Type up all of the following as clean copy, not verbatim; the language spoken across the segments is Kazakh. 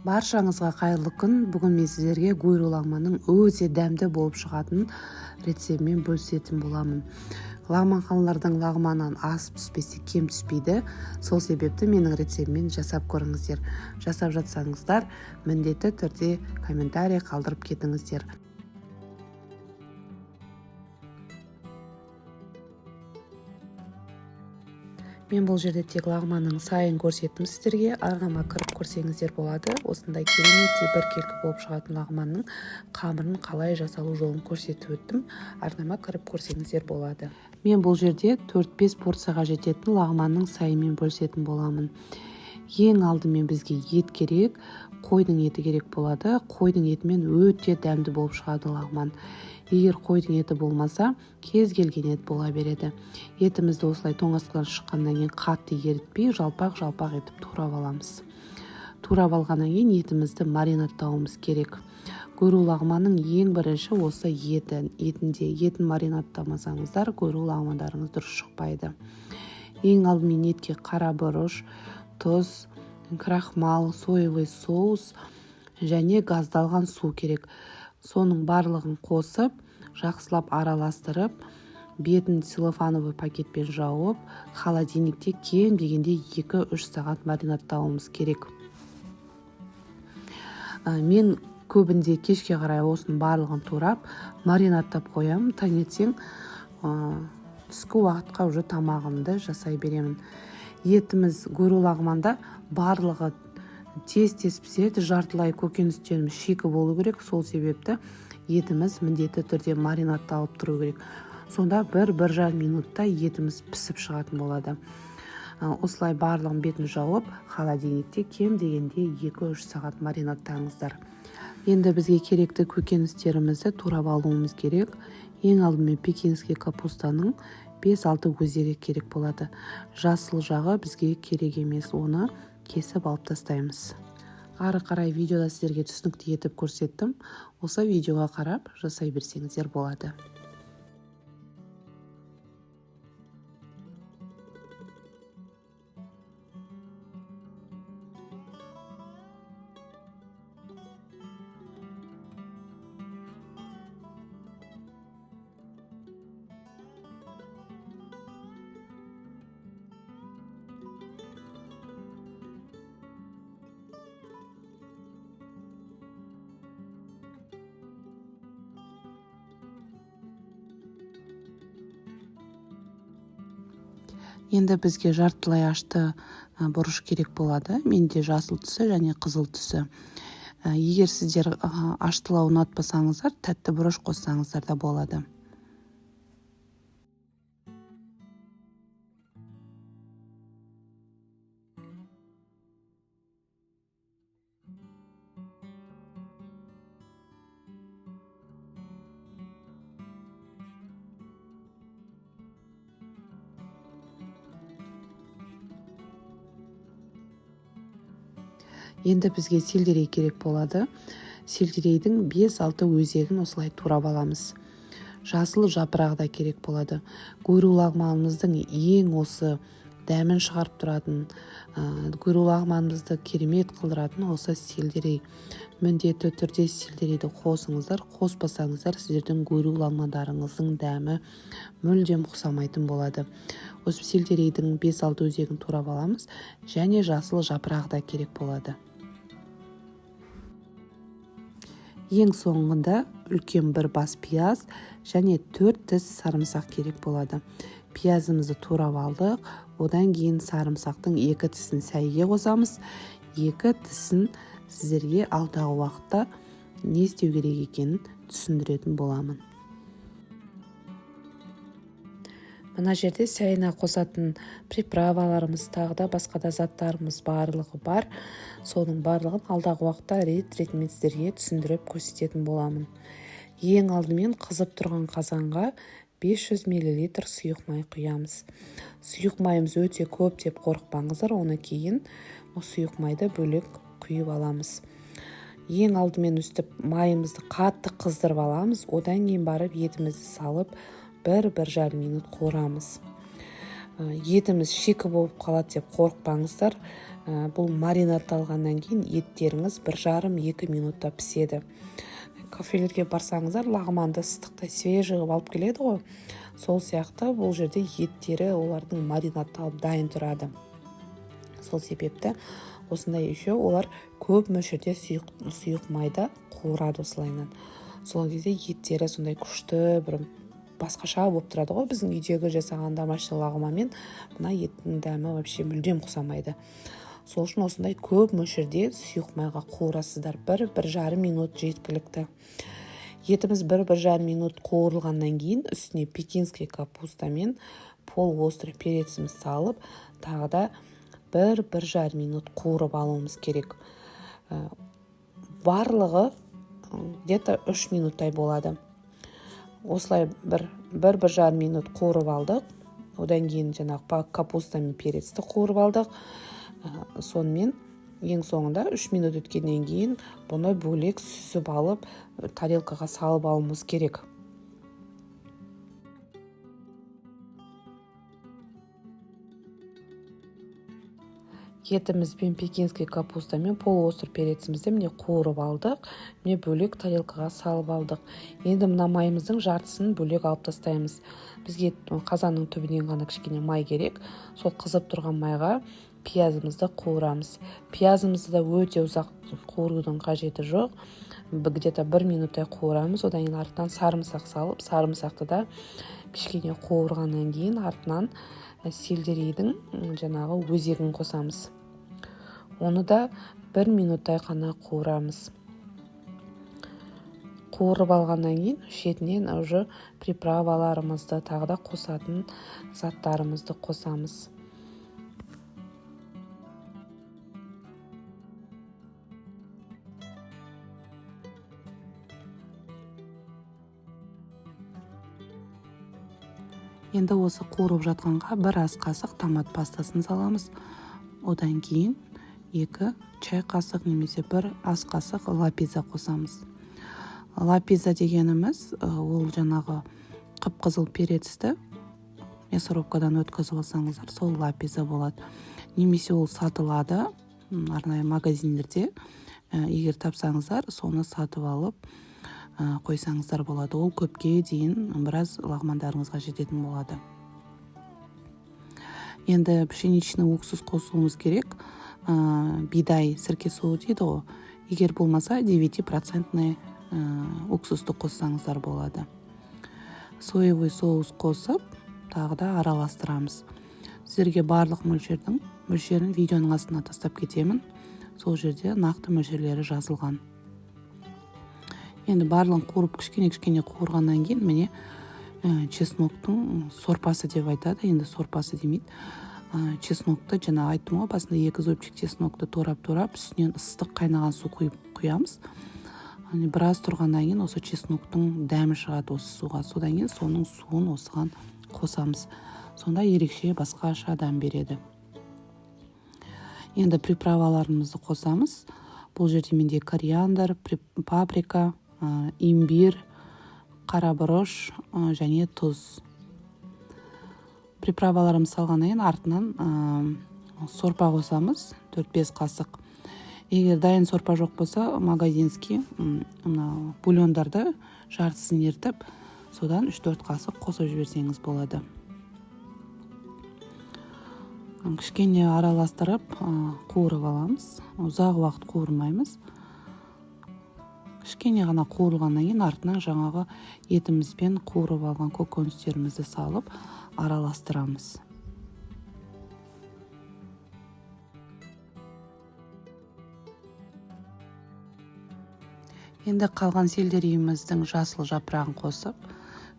Баршаңызға қайырлы күн. Бүгін мен сіздерге гуру лагманның өте дәмді болып шығатын рецептімен бөлісетін боламын. Лагманханалардың лагманнан асып түспесе кем түспейді. Сол себепті менің рецептіммен жасап көріңіздер. Жасап жатсаңыздар, міндетті түрде комментарий қалдырып кетіңіздер. Мен бұл жерде тек лагманның сайын көрсеттім сіздерге. Арнама кіріп көрсеңіздер болады. Осындай кереметтей біркелкі болып шығатын лагманның қамырын қалай жасалу жолын көрсетіп өттім. Арнама кіріп көрсеңіздер болады. Мен бұл жерде 4-5 порцияға жететін лагманның сайымен бөлісетін боламын. Ең алдымен бізге ет керек, қойдың еті керек болады. Қойдың етімен өте дәмді болып шығады лагман. Егер қойдың еті болмаса, кез келген ет бола береді. Етімізді осылай тоңазытқыдан шыққаннан кейін қатты ерітпей, жалпақ етіп турап аламыз. Турап алғаннан кейін етімізді маринадтауымыз керек. Гуру лагманның ең бірінші осы етін маринадтамасаңыздар, гуру лагмандарыңыз дұрыс шықпайды. Ең алдымен етке қара бұрыш, тұз, крахмал, соевый соус және газдалған су керек. Соның барлығын қосып, жақсылап араластырып, бетін целлофановый пакетпен жауып, холодильникте кем дегенде 2-3 сағат маринадтауымыз керек. Мен көбінде кешке қарай осының барлығын турап, маринадтап қоямын. Таңертең түскі уақытқа уже тамағымды жасай беремін. Етіміз гуру лагманда барлығы тез піседі, жартылай көкөністеріміз шикі болу керек. Сол себепті етіміз міндетті түрде маринадталып тұру керек. Сонда 1-1,5 минутта етіміз пісіп шығатын болады. Осылай барлығын бетін жауып, холодильникте кем дегенде 2-3 сағат маринадтаңыздар. Енді бізге керекті көкөністерімізді турап алуымыз керек. Ең алдымен пекинский капустаның 5-6 өзегі керек болады. Жасыл жағы бізге керек емес, оны кесіп алып тастаймыз. Ары қарай видеода сіздерге түсінікті етіп көрсеттім. Осы видеоға қарап жасай берсеңіздер болады. Енді бізге жартылай ашты бұрыш керек болады. Менде жасыл түсі және қызыл түсі. Егер сіздер аштылау ұнатпасаңыздар, тәтті бұрыш қоссаңыздар да болады. Енді бізге сельдерей керек болады. Сельдерейдің 5-6 өзегін осылай турап аламыз. Жасыл жапырағы да керек болады. Гуру лагманымыздың ең осы дәмін шығарып тұратын, гуру лагманымызды керемет қылдыратын осы сельдерей. Міндетті түрде сельдерейді қосыңыздар. Қоспасаңыздар, сіздердің гуру лагмандарыңыздың дәмі мүлдем ұқсамайтын болады. Осы сельдерейдің 5-6 өзегін турап аламыз және жасыл жапырағы да керек болады. Ең соңында үлкен бір бас пияз және 4 тіс сарымсақ керек болады. Пиязымызды турап алдық. Одан кейін сарымсақтың 2 тісін сәйге қосамыз. 2 тісін сіздерге алдағы уақытта не істеу керек екенін түсіндіретін боламын. Мына жерде сәйіне қосатын приправаларымыз, тағы да басқа да заттарымыз барлығы бар. Соның барлығын алдағы уақытта ретімен сіздерге түсіндіріп көрсететін боламын. Ең алдымен қызып тұрған қазанға 500 мл сұйық май құямыз. Сұйық майымыз өте көп деп қорықпаңыздар, оны кейін сұйық майды бөлек құйып аламыз. Ең алдымен үстіп майымызды қатты қыздырып аламыз. Одан кейін барып етімізді салып 1-1,5 минут қуырамыз. етіміз шикі болып қалады деп қорықпаңыздар. Бұл маринадталғаннан кейін еттеріңіз 1,5-2 минутта піседі. Кафелерге барсаңыздар, лағманды ыстықтай свежий қылып алып келеді ғой. Сол сияқты бұл жерде еттері олардың маринадталып дайын тұрады. Сол себепті осындай еще олар көп мөлшерде сұйық майда қуырады осылайынан. Сол кезде еттері сондай күшті бір басқаша болып тұрады ғой. Біздің үйдегі жасаған домашний лағманмен мына еттің дәмі вообще мүлдем ұқсамайды. Сол үшін осындай көп мөлшерде сұйық майға қуырасыздар. 1-1,5 минут жеткілікті. Етіміз 1-1,5 минут қуырылғаннан кейін үстіне пекинский капуста мен полуострый переціміз салып, тағы да 1-1,5 минут қуырып алуымыз керек. Барлығы где-то 3 минуттай болады. Осылай 1-1,5 минут қуырып алдық. Одан кейін жаңағы капуста мен перецті қуырып алдық. Сонымен ең соңында 3 минут өткеннен кейін бұны бөлек сүзіп алып, тарелкаға салып алуымыз керек. Етіміз бен пекинский капуста мен полуострый перецімізді міне қуырып алдық. Міне бөлек тарелкаға салып алдық. Енді мына майымыздың жартысын бөлек алып тастаймыз. Бізге қазанның түбінен ғана кішкене май керек. Сол қызып тұрған майға пиязымызды қуырамыз. Пиязымызды да өте ұзақ қуырудың қажеті жоқ. Где-то 1 минуттай қуырамыз. Одан кейін артынан сарымсақ салып, сарымсақты да кішкене қуырғаннан кейін артынан сельдерейдің жаңағы өзегін қосамыз. Оны да 1 минуттай ғана қуырамыз. Қуырып алғаннан кейін шетінен уже приправаларымызды, тағы да қосатын заттарымызды қосамыз. Енді осы қуырып жатқанға 1 ас қасық томат пастасын саламыз. Одан кейін 2 чай қасық немесе 1 ас қасық лапиза қосамыз. Лапиза дегеніміз ол жаңағы қып-қызыл перецті мясорубкадан өткізіп алсаңыздар, сол лапиза болады. Немесе ол сатылады арнайы магазиндерде. Егер тапсаңыздар, соны сатып алып қойсаңыздар болады. Ол көпке дейін біраз лағмандарыңызға жететін болады. Енді пшеничный уксус қосуымыз керек. Бидай сірке суы дейді ғой. Егер болмаса 9% уксусты қоссаңыздар болады. Соевый соус қосып, тағы да араластырамыз. Сіздерге барлық мөлшерін видеоның астына тастап кетемін. Сол жерде нақты мөлшерлері жазылған. Енді барлығын қуырып кішкене қуырғаннан кейін міне чесноктың сорпасы деп айтады. Енді сорпасы демейді. Чеснокты жаңа айттым ғой, басында 2 зөпчик чеснокты турап, үстінен ыстық қайнаған су құямыз. Біраз тұрғаннан кейін осы чесноктың дәмі шығады осы суға. Содан кейін соның суын осыған қосамыз. Сонда ерекше басқаша дәм береді. Енді приправаларымызды қосамыз. Бұл жерде менде кориандр, паприка, имбир, қарабұрыш және тұз. Приправаларымыз салғаннан кейін артынан сорпа қосамыз, 4-5 қасық. Егер дайын сорпа жоқ болса, магазинский бульондарды жартысын ертіп, содан 3-4 қасық қосып жіберсеңіз болады. Кішкене араластырып қуырып аламыз. Ұзақ уақыт қуырмаймыз. Кішкене ғана қуырылғаннан кейін артынан жаңағы етімізбен қуырып алған көкөністерімізді салып араластырамыз. Енді қалған сельдерейіміздің жасыл жапырағын қосып,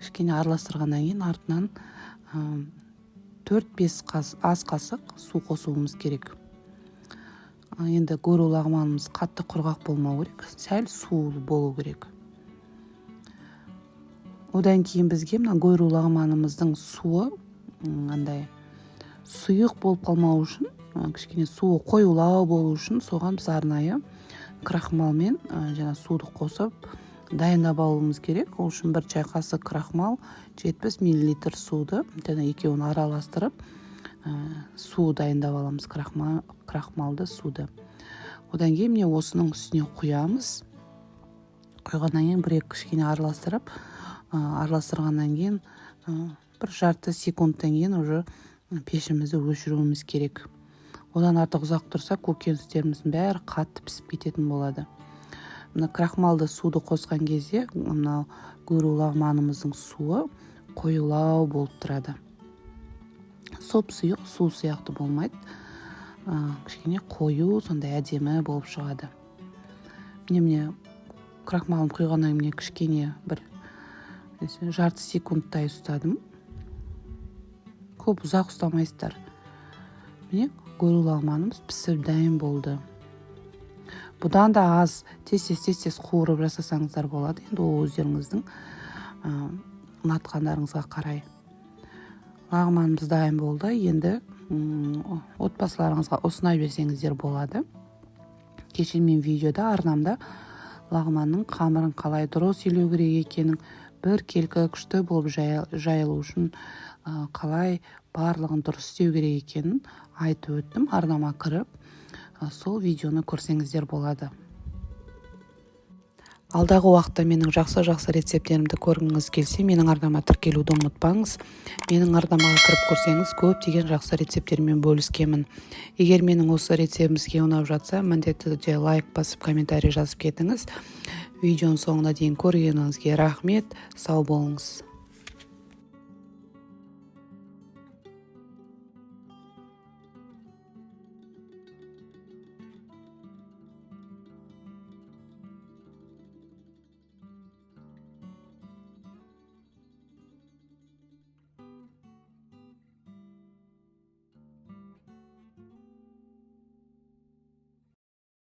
кішкене араластырғаннан кейін артынан 4-5 ас қасық су қосуымыз керек. Енді гөру лағманымыз қатты құрғақ болмау керек, сәл сулы болу керек. Одан кейін бізге мына гөру лағманымыздың суы андай сұйық болып қалмау үшін, кішкене суы қоюлау болу үшін соған біз арнайы крахмалмен жаңа суды қосып дайындап алуымыз керек. Ол үшін 1 чай қасық крахмал, 70 мл суды, және екеуін араластырып, су дайындап аламыз, крахмалды суды. Одан кейін міне осының үстіне құямыз. Құйғаннан кейін бір-екі кішкене араластырғаннан кейін бір жарты секундтан кейін уже пешімізді өшіруіміз керек. Одан артық ұзақ тұрса көкөністеріміздің бәрі қатты пісіп кететін болады. Мына крахмалды суды қосқан кезде мынау гуру лағманымыздың суы қоюлау болып тұрады. Сұйық су сияқты болмайды. Кішкене қою, сондай әдемі болып шығады. Міне крахмалын құйғаннан кейін кішкене бір жарты секундтай ұстадым. Көп ұзақ ұстамайсыздар. Міне гуру лағманымыз пісіп дайын болды. Бұдан да аз тез қуырып жасасаңыздар болады. Енді ол өздеріңіздің ұнатқандарыңызға қарай. Лағманымыз дайын болды. Енді отбасыларыңызға ұсына берсеңіздер болады. Кеше мен видеода арнамда лағманның қамырын қалай дұрыс илеу керек екенін, бір келкі күшті болып жайылу үшін қалай барлығын дұрыс істеу керек екенін айтып өттім. Арнама кіріп, сол видеоны көрсеңіздер болады. Алдағы уақытта менің жақсы рецепттерімді көргіңіз келсе, менің арнама тіркелуді ұмытпаңыз. Менің арнамаға кіріп көрсеңіз, көптеген жақсы рецептермен бөліскемін. Егер менің осы рецептім сізге ұнап жатса, міндетті түрде лайк басып, комментарий жазып кетіңіз. Видеоның соңына дейін көргеніңізге рахмет, сау болыңыз.